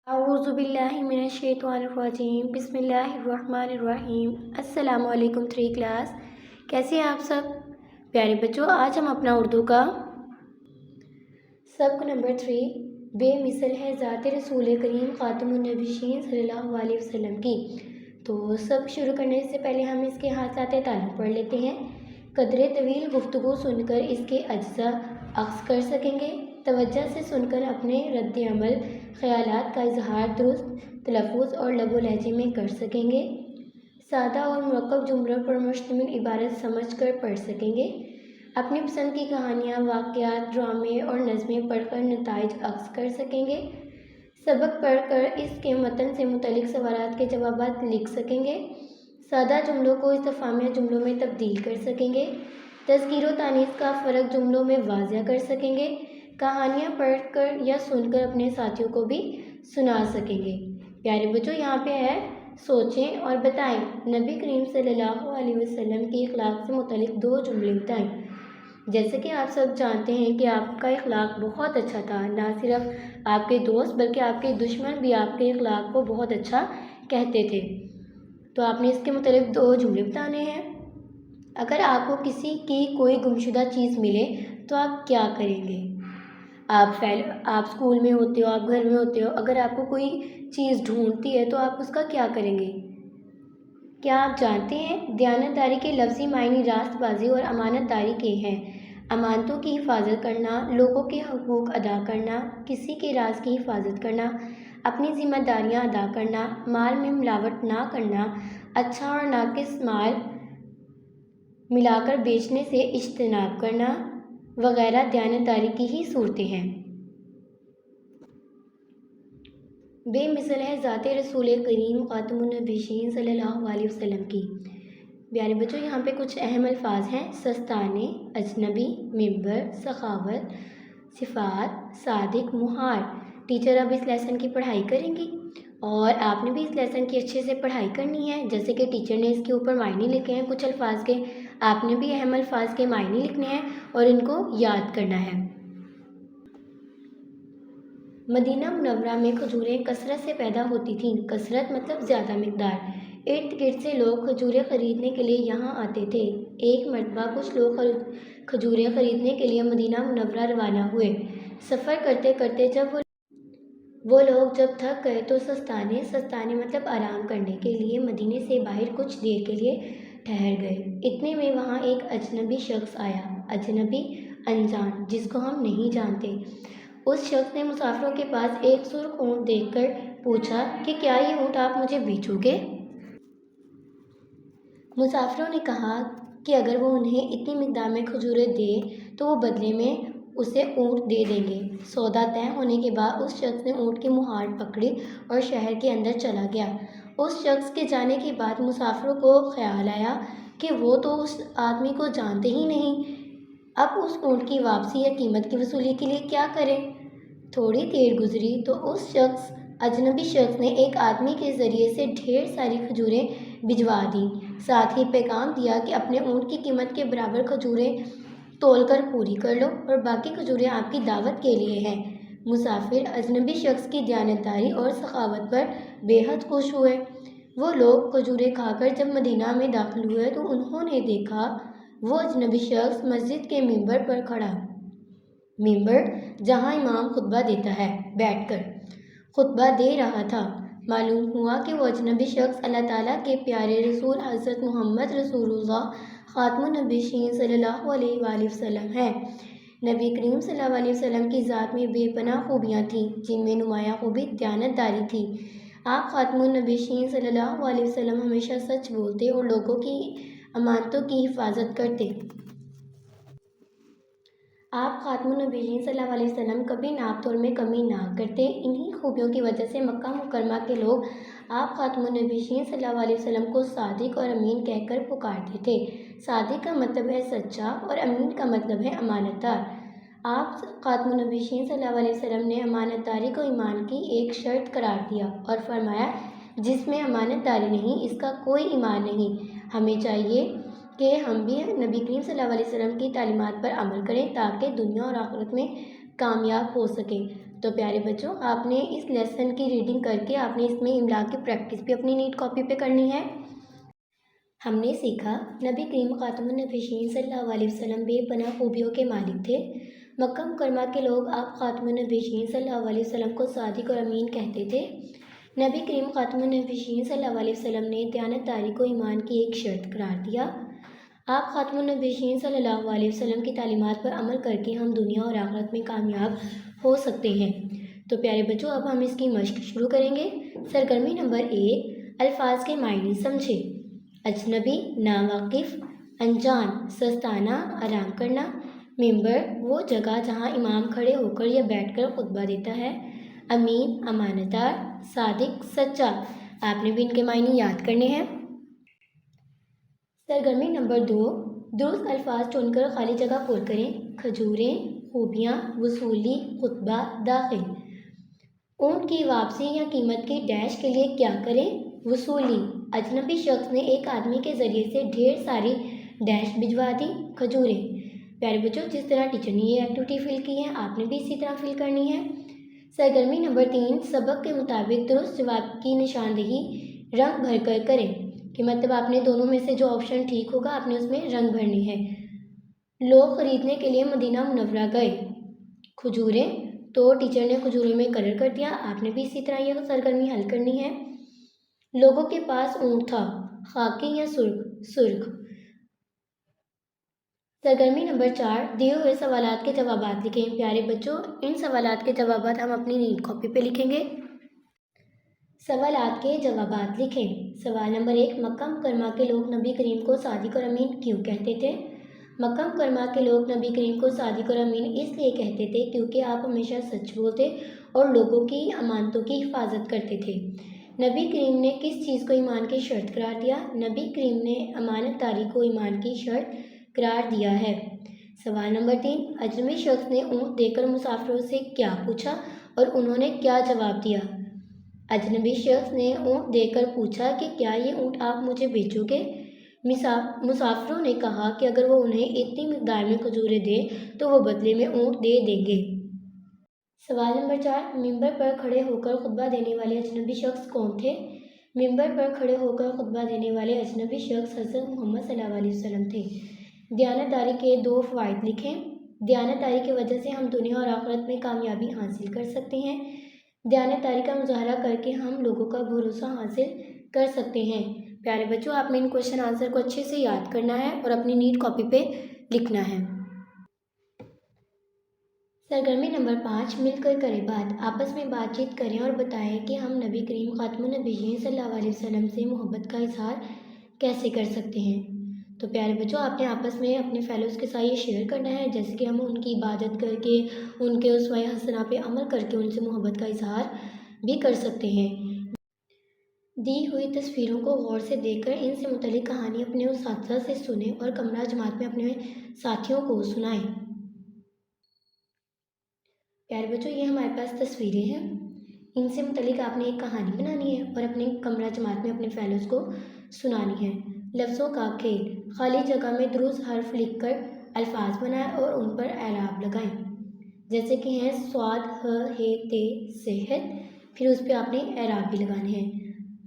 اعوذ باللہ من الشیطان الرجیم بسم اللہ الرحمن الرحیم۔ السلام علیکم 3 کلاس، کیسے ہیں آپ سب پیارے بچوں؟ آج ہم اپنا اردو کا سبق نمبر 3 بے مثل ہے ذات رسول کریم خاتم النبیین صلی اللہ علیہ وسلم کی۔ تو سب شروع کرنے سے پہلے ہم اس کے حاصلات تعلیم پڑھ لیتے ہیں۔ قدر طویل گفتگو سن کر اس کے اجزاء اخذ کر سکیں گے۔ توجہ سے سن کر اپنے رد عمل خیالات کا اظہار درست تلفظ اور لب و لہجے میں کر سکیں گے۔ سادہ اور مرکب جملوں پر مشتمل عبارت سمجھ کر پڑھ سکیں گے۔ اپنی پسند کی کہانیاں، واقعات، ڈرامے اور نظمیں پڑھ کر نتائج اخذ کر سکیں گے۔ سبق پڑھ کر اس کے متن سے متعلق سوالات کے جوابات لکھ سکیں گے۔ سادہ جملوں کو استفہامیہ جملوں میں تبدیل کر سکیں گے۔ تذکیر و تانیث کا فرق جملوں میں واضح کر سکیں گے۔ کہانیاں پڑھ کر یا سن کر اپنے ساتھیوں کو بھی سنا سکیں گے۔ پیارے بچوں، یہاں پہ ہے سوچیں اور بتائیں۔ نبی کریم صلی اللہ علیہ وسلم کی اخلاق سے متعلق 2 جملے بتائیں۔ جیسے کہ آپ سب جانتے ہیں کہ آپ کا اخلاق بہت اچھا تھا، نہ صرف آپ کے دوست بلکہ آپ کے دشمن بھی آپ کے اخلاق کو بہت اچھا کہتے تھے۔ تو آپ نے اس کے متعلق 2 جملے بتانے ہیں۔ اگر آپ کو کسی کی کوئی گمشدہ چیز ملے تو آپ کیا کریں گے؟ آپ اسکول میں ہوتے ہو، آپ گھر میں ہوتے ہو، اگر آپ کو کوئی چیز ڈھونڈتی ہے تو آپ اس کا کیا کریں گے؟ کیا آپ جانتے ہیں دیانت داری کے لفظی معنی راست بازی اور امانت داری کے ہیں؟ امانتوں کی حفاظت کرنا، لوگوں کے حقوق ادا کرنا، کسی کے راز کی حفاظت کرنا، اپنی ذمہ داریاں ادا کرنا، مال میں ملاوٹ نہ کرنا، اچھا اور ناقص مال ملا کر بیچنے سے اجتناب کرنا وغیرہ دیانت داری کی ہی صورتیں ہیں۔ بے مثل ہے ذات رسول کریم خاتم النبیین صلی اللہ علیہ وسلم کی۔ پیارے بچوں، یہاں پہ کچھ اہم الفاظ ہیں: سستانے، اجنبی، ممبر، سخاوت، صفات، صادق، محال۔ ٹیچر اب اس لیسن کی پڑھائی کریں گی اور آپ نے بھی اس لیسن کی اچھے سے پڑھائی کرنی ہے۔ جیسے کہ ٹیچر نے اس کے اوپر معنی لکھے ہیں کچھ الفاظ کے، آپ نے بھی اہم الفاظ کے معنی لکھنے ہیں اور ان کو یاد کرنا ہے۔ مدینہ منورہ میں کھجوریں کثرت سے پیدا ہوتی تھیں۔ کثرت مطلب زیادہ مقدار۔ ارد گرد سے لوگ کھجوریں خریدنے کے لیے یہاں آتے تھے۔ ایک مرتبہ کچھ لوگ کھجوریں خریدنے کے لیے مدینہ منورہ روانہ ہوئے۔ سفر کرتے کرتے جب وہ لوگ تھک گئے تو سستانے مطلب آرام کرنے کے لیے مدینے سے باہر کچھ دیر کے لیے ٹھہر گئے۔ اتنے میں وہاں ایک اجنبی شخص آیا۔ اجنبی، انجان، جس کو ہم نہیں جانتے۔ اس شخص نے مسافروں کے پاس ایک سرخ اونٹ دیکھ کر پوچھا کہ کیا یہ اونٹ آپ مجھے بیچو گے؟ مسافروں نے کہا کہ اگر وہ انہیں اتنی مقدار میں کھجوریں دے تو وہ بدلے میں اسے اونٹ دے دیں گے۔ سودا طے ہونے کے بعد اس شخص نے اونٹ کی مہار پکڑی اور شہر کے اندر چلا گیا۔ اس شخص کے جانے کے بعد مسافروں کو خیال آیا کہ وہ تو اس آدمی کو جانتے ہی نہیں، اب اس اونٹ کی واپسی یا قیمت کی وصولی کے لیے کیا کریں؟ تھوڑی دیر گزری تو اس اجنبی شخص نے ایک آدمی کے ذریعے سے ڈھیر ساری کھجوریں بھجوا دیں، ساتھ ہی پیغام دیا کہ اپنے اونٹ کی قیمت کے برابر کھجوریں تول کر پوری کر لو اور باقی کھجوریں آپ کی دعوت کے لیے ہیں۔ مسافر اجنبی شخص کی دیانتداری اور سخاوت پر بے حد خوش ہوئے۔ وہ لوگ کھجوریں کھا کر جب مدینہ میں داخل ہوئے تو انہوں نے دیکھا وہ اجنبی شخص مسجد کے ممبر پر کھڑا، ممبر جہاں امام خطبہ دیتا ہے، بیٹھ کر خطبہ دے رہا تھا۔ معلوم ہوا کہ وہ اجنبی شخص اللہ تعالیٰ کے پیارے رسول حضرت محمد رسول اللہ خاتم النبیین صلی اللہ علیہ وآلہ وسلم ہیں۔ نبی کریم صلی اللہ علیہ وسلم کی ذات میں بے پناہ خوبیاں تھیں، جن میں نمایاں خوبی دیانت داری تھی۔ آپ خاتم النبیین صلی اللہ علیہ وسلم ہمیشہ سچ بولتے اور لوگوں کی امانتوں کی حفاظت کرتے۔ آپ خاتم النبیین صلی اللہ علیہ وسلم کبھی ناپ تول میں کمی نہ کرتے۔ انہی خوبیوں کی وجہ سے مکہ مکرمہ کے لوگ آپ خاتم النبیین صلی اللہ علیہ وسلم کو صادق اور امین کہہ کر پکارتے تھے۔ صادق کا مطلب ہے سچا اور امین کا مطلب ہے امانت دار۔ آپ خاتم النبیین صلی اللہ علیہ وسلم نے امانت داری کو ایمان کی ایک شرط قرار دیا اور فرمایا جس میں امانت داری نہیں اس کا کوئی ایمان نہیں۔ ہمیں چاہیے کہ ہم بھی نبی کریم صلی اللہ علیہ وسلم کی تعلیمات پر عمل کریں تاکہ دنیا اور آخرت میں کامیاب ہو سکیں۔ تو پیارے بچوں، آپ نے اس لیسن کی ریڈنگ کر کے آپ نے اس میں املا کی پریکٹس بھی اپنی نیٹ کاپی پہ کرنی ہے۔ ہم نے سیکھا نبی کریم خاتم النبیین صلی اللہ علیہ وسلم بے پناہ خوبیوں کے مالک تھے۔ مکہ مکرمہ کے لوگ آپ خاتم النبیین صلی اللہ علیہ وسلم کو صادق اور امین کہتے تھے۔ نبی کریم خاتم النبیین صلی اللہ علیہ وسلم نے دیانت داری کو ایمان کی ایک شرط قرار دیا۔ آپ خاتم النبیین صلی اللہ علیہ وسلم کی تعلیمات پر عمل کر کے ہم دنیا اور آخرت میں کامیاب ہو سکتے ہیں۔ تو پیارے بچوں، اب ہم اس کی مشق شروع کریں گے۔ سرگرمی نمبر 1، الفاظ کے معنی سمجھے۔ اجنبی، ناواقف، انجان، سستانہ، آرام کرنا۔ ممبر، وہ جگہ جہاں امام کھڑے ہو کر یا بیٹھ کر خطبہ دیتا ہے۔ امین، امانتدار، صادق، سچا۔ آپ نے بھی ان کے معنی یاد کرنے ہیں۔ سرگرمی نمبر 2، درست الفاظ چن کر خالی جگہ پر کریں۔ کھجوریں، خوبیاں، وصولی، خطبہ، داخل۔ اونٹ کی واپسی یا قیمت کی ڈیش کے لیے کیا کریں؟ وصولی۔ اجنبی شخص نے ایک آدمی کے ذریعے سے ڈھیر ساری ڈیش بھجوا دی۔ کھجوریں۔ پیارے بچوں، جس طرح ٹیچر نے یہ ایکٹیویٹی فل کی ہے آپ نے بھی اسی طرح فل کرنی ہے۔ سرگرمی نمبر 3، سبق کے مطابق درست جواب کی نشاندہی رنگ بھر کر کریں، کہ مطلب آپ نے دونوں میں سے جو آپشن ٹھیک ہوگا آپ نے اس میں رنگ بھرنی ہے۔ لوگ خریدنے کے لیے مدینہ منورہ گئے۔ کھجوریں، تو ٹیچر نے کھجوروں میں کلر کر دیا، آپ نے بھی اسی طرح یہ سرگرمی حل کرنی ہے۔ لوگوں کے پاس اونٹ تھا، خاکی یا سرخ؟ سرخ۔ سرگرمی نمبر 4، دیے ہوئے سوالات کے جوابات لکھیں۔ پیارے بچوں، ان سوالات کے جوابات ہم اپنی نیٹ کاپی پہ لکھیں گے۔ سوالات کے جوابات لکھیں۔ سوال نمبر 1، مکہ مکرمہ کے لوگ نبی کریم کو صادق اور امین کیوں کہتے تھے؟ مکہ مکرمہ کے لوگ نبی کریم کو صادق اور امین اس لیے کہتے تھے کیونکہ آپ ہمیشہ سچ بولتے اور لوگوں کی امانتوں کی حفاظت کرتے تھے۔ نبی کریم نے کس چیز کو ایمان کی شرط قرار دیا؟ نبی کریم نے امانت داری کو ایمان کی شرط قرار دیا ہے۔ سوال نمبر 3، اجنبی شخص نے اونٹ دے کر مسافروں سے کیا پوچھا اور انہوں نے کیا جواب دیا؟ اجنبی شخص نے اونٹ دے کر پوچھا کہ کیا یہ اونٹ آپ مجھے بیچو گے؟ مسافروں نے کہا کہ اگر وہ انہیں اتنی مقدار میں کھجوریں دے تو وہ بدلے میں اونٹ دے دیں گے۔ سوال نمبر 4، ممبر پر کھڑے ہو کر خطبہ دینے والے اجنبی شخص کون تھے؟ ممبر پر کھڑے ہو کر خطبہ دینے والے اجنبی شخص حضرت محمد صلی اللہ علیہ وسلم تھے۔ دیانت داری کے 2 فوائد لکھیں۔ دیانت داری کی وجہ سے ہم دنیا اور آخرت میں کامیابی حاصل کر سکتے ہیں۔ دیانت داری کا مظاہرہ کر کے ہم لوگوں کا بھروسہ حاصل کر سکتے ہیں۔ پیارے بچوں، آپ نے ان کوشچن آنسر کو اچھے سے یاد کرنا ہے اور اپنی نیٹ کاپی پہ لکھنا ہے۔ سرگرمی نمبر 5، مل کر کریں بات۔ آپس میں بات چیت کریں اور بتائیں کہ ہم نبی کریم خاتم النبیین صلی اللہ علیہ وسلم سے محبت کا اظہار کیسے کر سکتے ہیں؟ تو پیارے بچوں، آپ نے آپس میں اپنے فیلوز کے ساتھ یہ شیئر کرنا ہے، جیسے کہ ہم ان کی عبادت کر کے، ان کے اسوہ حسنہ پہ عمل کر کے ان سے محبت کا اظہار بھی کر سکتے ہیں۔ دی ہوئی تصویروں کو غور سے دیکھ کر ان سے متعلق کہانی اپنے اساتذہ سے سنیں اور کمرہ جماعت میں اپنے ساتھیوں کو سنائیں۔ پیارے بچوں، یہ ہمارے پاس تصویریں ہیں، ان سے متعلق آپ نے ایک کہانی بنانی ہے اور اپنے کمرہ جماعت میں اپنے فیلوز کو سنانی ہے۔ لفظوں کا کھیل، خالی جگہ میں درست حرف لکھ کر الفاظ بنائیں اور ان پر اعراب لگائیں، جیسے کہ ہیں صاد، ہ، ہ، ت، صحت، پھر اس پہ آپ نے اعراب بھی لگانے ہیں۔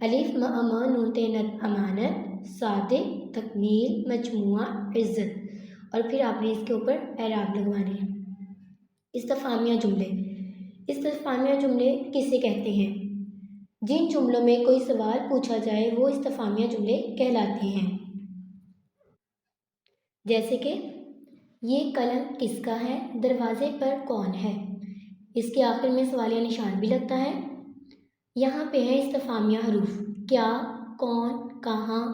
الف، م، م، نون، ت، ن، امانت، صادق، تکمیل، مجموعہ، عزت، اور پھر آپ نے اس کے اوپر اعراب لگوانے ہیں۔ استفہامیہ جملے، استفہامیہ جملے کسے کہتے ہیں؟ جن جملوں میں کوئی سوال پوچھا جائے وہ استفہامیہ جملے کہلاتے ہیں، جیسے کہ یہ قلم کس کا ہے؟ دروازے پر کون ہے؟ اس کے آخر میں سوالیہ نشان بھی لگتا ہے۔ یہاں پہ ہیں استفہامیہ حروف، کیا، کون، کہاں،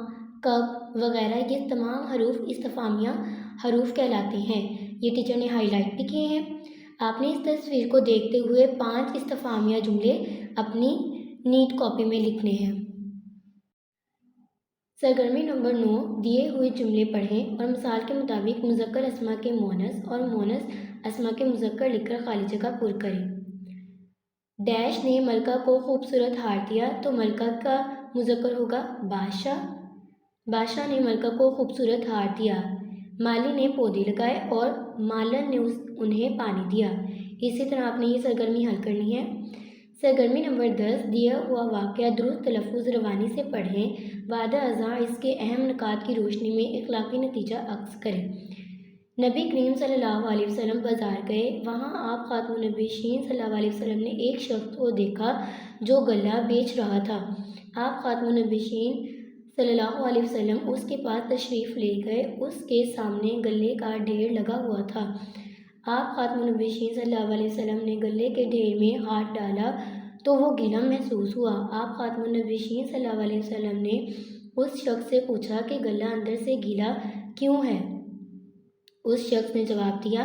کب وغیرہ، یہ تمام حروف استفہامیہ حروف کہلاتے ہیں۔ یہ ٹیچر نے ہائی لائٹ بھی کیے ہیں۔ آپ نے اس تصویر کو دیکھتے ہوئے 5 استفہامیہ جملے اپنی نیٹ کاپی میں لکھنے ہیں۔ سرگرمی نمبر 9، دیے ہوئے جملے پڑھیں اور مثال کے مطابق مذکر اسما کے مونث اور مونث اسما کے مذکر لکھ کر خالی جگہ پر کریں۔ ڈیش نے ملکہ کو خوبصورت ہار دیا تو ملکہ کا مذکر ہوگا بادشاہ۔ بادشاہ نے ملکہ کو خوبصورت ہار دیا۔ مالی نے پودے لگائے اور مالن نے انہیں پانی دیا۔ اسی طرح آپ نے یہ سرگرمی حل کرنی ہے۔ سرگرمی نمبر 10، دیا ہوا واقعہ درست تلفظ روانی سے پڑھیں، بعد ازاں اس کے اہم نکات کی روشنی میں اخلاقی نتیجہ عکس کریں۔ نبی کریم صلی اللہ علیہ وسلم بازار گئے، وہاں آپ خاتم النبیین صلی اللہ علیہ وسلم نے ایک شخص کو دیکھا جو غلہ بیچ رہا تھا۔ آپ خاتم النبیین صلی اللہ علیہ وسلم اس کے پاس تشریف لے گئے، اس کے سامنے غلے کا ڈھیر لگا ہوا تھا۔ آپ خاتم النبیین صلی اللہ علیہ وسلم نے غلے کے ڈھیر میں ہاتھ ڈالا تو وہ گیلا محسوس ہوا۔ آپ خاتم النبیین صلی اللہ علیہ وسلم نے اس شخص سے پوچھا کہ غلہ اندر سے گیلا کیوں ہے؟ اس شخص نے جواب دیا،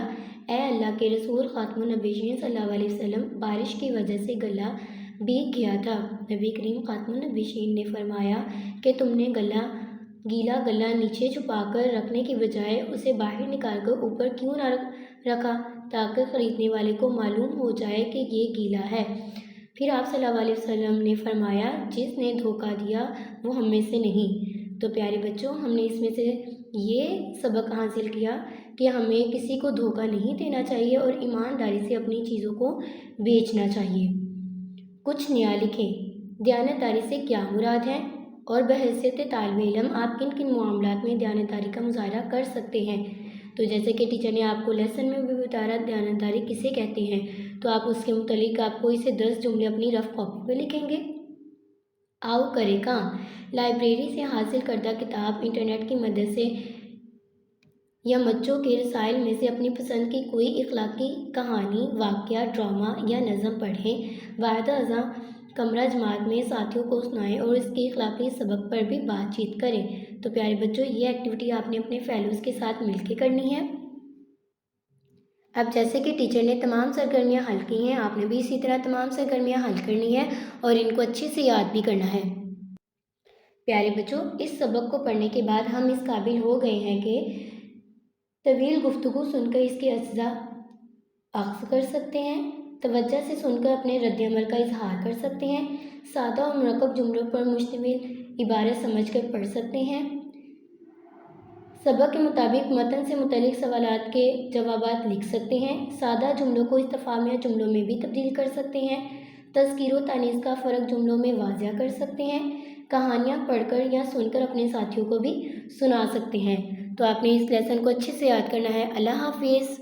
اے اللہ کے رسول خاتم النبیین صلی اللہ علیہ وسلم، بارش کی وجہ سے غلہ بھیگ گیا تھا۔ نبی کریم خاتم النبیین نے فرمایا کہ تم نے گیلا غلہ نیچے چھپا کر رکھنے کی بجائے اسے باہر نکال کر اوپر کیوں نہ رکھا تاکہ خریدنے والے کو معلوم ہو جائے کہ یہ گیلا ہے؟ پھر آپ صلی اللہ علیہ وسلم نے فرمایا، جس نے دھوکہ دیا وہ ہم میں سے نہیں۔ تو پیارے بچوں، ہم نے اس میں سے یہ سبق حاصل کیا کہ ہمیں کسی کو دھوکہ نہیں دینا چاہیے اور ایمانداری سے اپنی چیزوں کو بیچنا چاہیے۔ کچھ نیا لکھیں۔ دیانتداری سے کیا مراد ہے؟ اور بحیثیت طالب علم آپ کن کن معاملات میں دیانتداری کا مظاہرہ کر سکتے ہیں؟ تو جیسے کہ ٹیچر نے آپ کو لیسن میں بھی بتایا دیانتداری کسے کہتے ہیں، تو آپ اس کے متعلق آپ کو اسے 10 جملے اپنی رف کاپی پہ لکھیں گے۔ آؤ کرے کام۔ لائبریری سے حاصل کردہ کتاب، انٹرنیٹ کی مدد سے یا بچوں کے رسائل میں سے اپنی پسند کی کوئی اخلاقی کہانی، واقعہ، ڈرامہ یا نظم پڑھیں، بعد ازاں کمرہ جماعت میں ساتھیوں کو سنائیں اور اس کے اخلاقی سبق پر بھی بات چیت کریں۔ تو پیارے بچوں، یہ ایکٹیویٹی آپ نے اپنے فیلوز کے ساتھ مل کے کرنی ہے۔ اب جیسے کہ ٹیچر نے تمام سرگرمیاں حل کی ہیں، آپ نے بھی اسی طرح تمام سرگرمیاں حل کرنی ہے اور ان کو اچھے سے یاد بھی کرنا ہے۔ پیارے بچوں، اس سبق کو پڑھنے کے بعد ہم اس قابل ہو گئے ہیں کہ طویل گفتگو سن کر اس کے اجزاء اخذ کر سکتے ہیں، توجہ سے سن کر اپنے رد عمل کا اظہار کر سکتے ہیں، سادہ اور مرکب جملوں پر مشتمل عبارت سمجھ کر پڑھ سکتے ہیں، سبق کے مطابق متن سے متعلق سوالات کے جوابات لکھ سکتے ہیں، سادہ جملوں کو استفہامیہ جملوں میں بھی تبدیل کر سکتے ہیں، تذکیر و تانیث کا فرق جملوں میں واضح کر سکتے ہیں، کہانیاں پڑھ کر یا سن کر اپنے ساتھیوں کو بھی سنا سکتے ہیں۔ تو آپ نے اس لیسن کو اچھے سے یاد کرنا ہے۔ اللہ حافظ۔